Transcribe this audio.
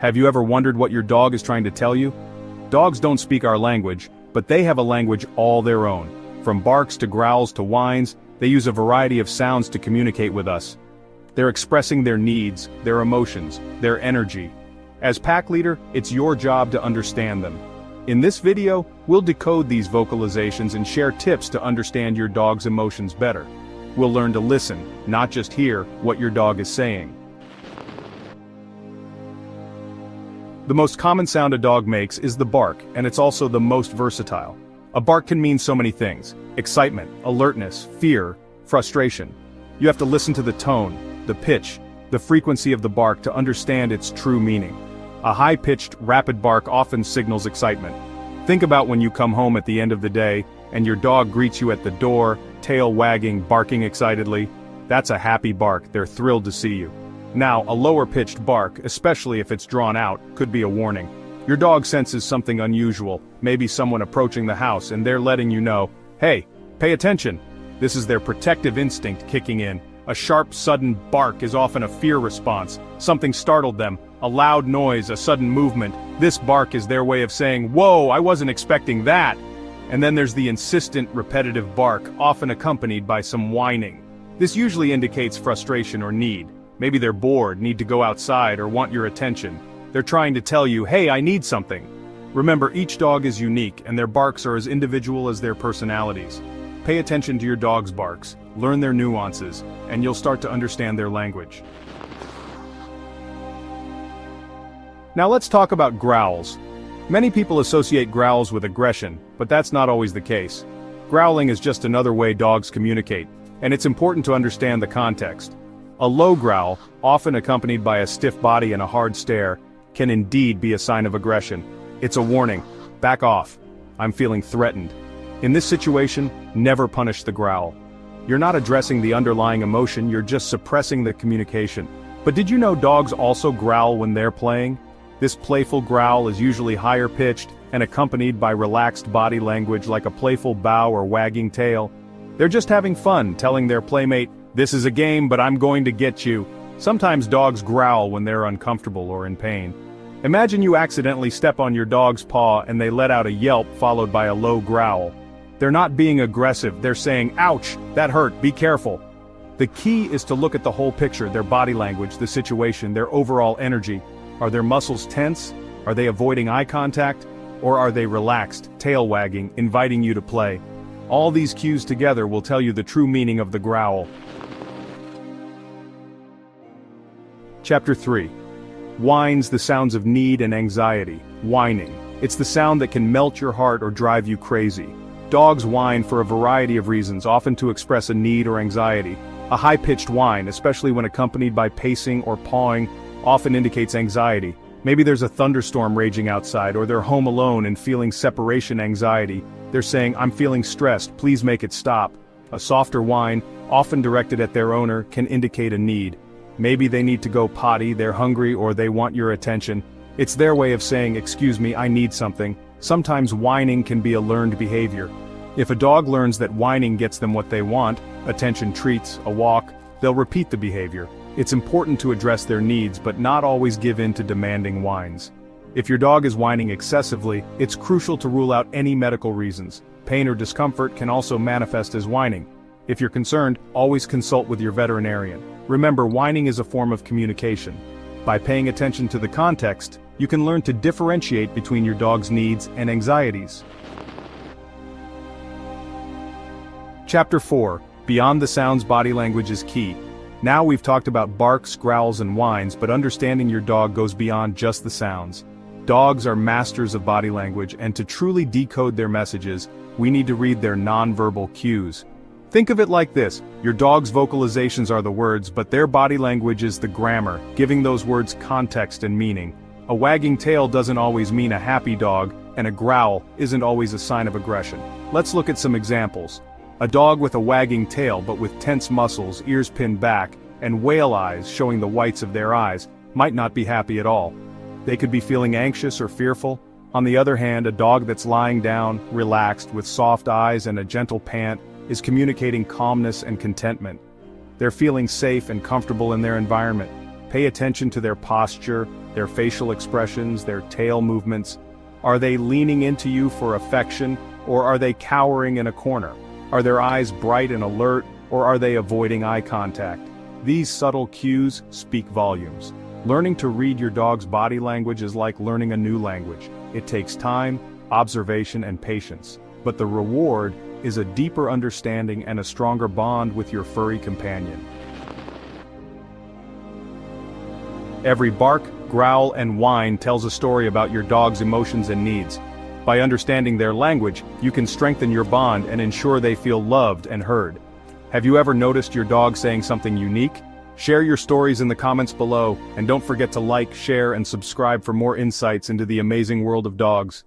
Have you ever wondered what your dog is trying to tell you? Dogs don't speak our language, but they have a language all their own. From barks to growls to whines, they use a variety of sounds to communicate with us. They're expressing their needs, their emotions, their energy. As pack leader, it's your job to understand them. In this video, we'll decode these vocalizations and share tips to understand your dog's emotions better. We'll learn to listen, not just hear what your dog is saying. The most common sound a dog makes is the bark, and it's also the most versatile. A bark can mean so many things: excitement, alertness, fear, frustration. You have to listen to the tone, the pitch, the frequency of the bark to understand its true meaning. A high-pitched, rapid bark often signals excitement. Think about when you come home at the end of the day, and your dog greets you at the door, tail wagging, barking excitedly. That's a happy bark, they're thrilled to see you. Now, a lower-pitched bark, especially if it's drawn out, could be a warning. Your dog senses something unusual, maybe someone approaching the house, and they're letting you know, hey, pay attention. This is their protective instinct kicking in. A sharp, sudden bark is often a fear response. Something startled them, a loud noise, a sudden movement. This bark is their way of saying, whoa, I wasn't expecting that. And then there's the insistent, repetitive bark, often accompanied by some whining. This usually indicates frustration or need. Maybe they're bored, need to go outside, or want your attention. They're trying to tell you, hey, I need something. Remember, each dog is unique, and their barks are as individual as their personalities. Pay attention to your dog's barks, learn their nuances, and you'll start to understand their language. Now let's talk about growls. Many people associate growls with aggression, but that's not always the case. Growling is just another way dogs communicate, and it's important to understand the context. A low growl, often accompanied by a stiff body and a hard stare, can indeed be a sign of aggression. It's a warning. Back off. I'm feeling threatened. In this situation, never punish the growl. You're not addressing the underlying emotion, you're just suppressing the communication. But did you know dogs also growl when they're playing? This playful growl is usually higher pitched and accompanied by relaxed body language like a playful bow or wagging tail. They're just having fun, telling their playmate, this is a game, but I'm going to get you. Sometimes dogs growl when they're uncomfortable or in pain. Imagine you accidentally step on your dog's paw and they let out a yelp followed by a low growl. They're not being aggressive, they're saying, ouch, that hurt, be careful. The key is to look at the whole picture, their body language, the situation, their overall energy. Are their muscles tense? Are they avoiding eye contact? Or are they relaxed, tail wagging, inviting you to play? All these cues together will tell you the true meaning of the growl. Chapter 3. Whines, the sounds of need and anxiety. Whining. It's the sound that can melt your heart or drive you crazy. Dogs whine for a variety of reasons, often to express a need or anxiety. A high-pitched whine, especially when accompanied by pacing or pawing, often indicates anxiety. Maybe there's a thunderstorm raging outside, or they're home alone and feeling separation anxiety. They're saying, I'm feeling stressed, please make it stop. A softer whine, often directed at their owner, can indicate a need. Maybe they need to go potty, they're hungry, or they want your attention. It's their way of saying, excuse me, I need something. Sometimes whining can be a learned behavior. If a dog learns that whining gets them what they want, attention, treats, a walk, they'll repeat the behavior. It's important to address their needs but not always give in to demanding whines. If your dog is whining excessively, it's crucial to rule out any medical reasons. Pain or discomfort can also manifest as whining. If you're concerned, always consult with your veterinarian. Remember, whining is a form of communication. By paying attention to the context, you can learn to differentiate between your dog's needs and anxieties. Chapter 4. Beyond the sounds, body language is key. Now we've talked about barks, growls, and whines, but understanding your dog goes beyond just the sounds. Dogs are masters of body language, and to truly decode their messages, we need to read their nonverbal cues. Think of it like this: your dog's vocalizations are the words, but their body language is the grammar, giving those words context and meaning. A wagging tail doesn't always mean a happy dog, and a growl isn't always a sign of aggression. Let's look at some examples. A dog with a wagging tail but with tense muscles, ears pinned back, and whale eyes showing the whites of their eyes, might not be happy at all. They could be feeling anxious or fearful. On the other hand, a dog that's lying down, relaxed, with soft eyes and a gentle pant, is communicating calmness and contentment. They're feeling safe and comfortable in their environment. Pay attention to their posture, their facial expressions, their tail movements. Are they leaning into you for affection, or are they cowering in a corner? Are their eyes bright and alert, or are they avoiding eye contact? These subtle cues speak volumes. Learning to read your dog's body language is like learning a new language. It takes time, observation, and patience. But the reward is a deeper understanding and a stronger bond with your furry companion. Every bark, growl, and whine tells a story about your dog's emotions and needs. By understanding their language, you can strengthen your bond and ensure they feel loved and heard. Have you ever noticed your dog saying something unique? Share your stories in the comments below, and don't forget to like, share, and subscribe for more insights into the amazing world of dogs.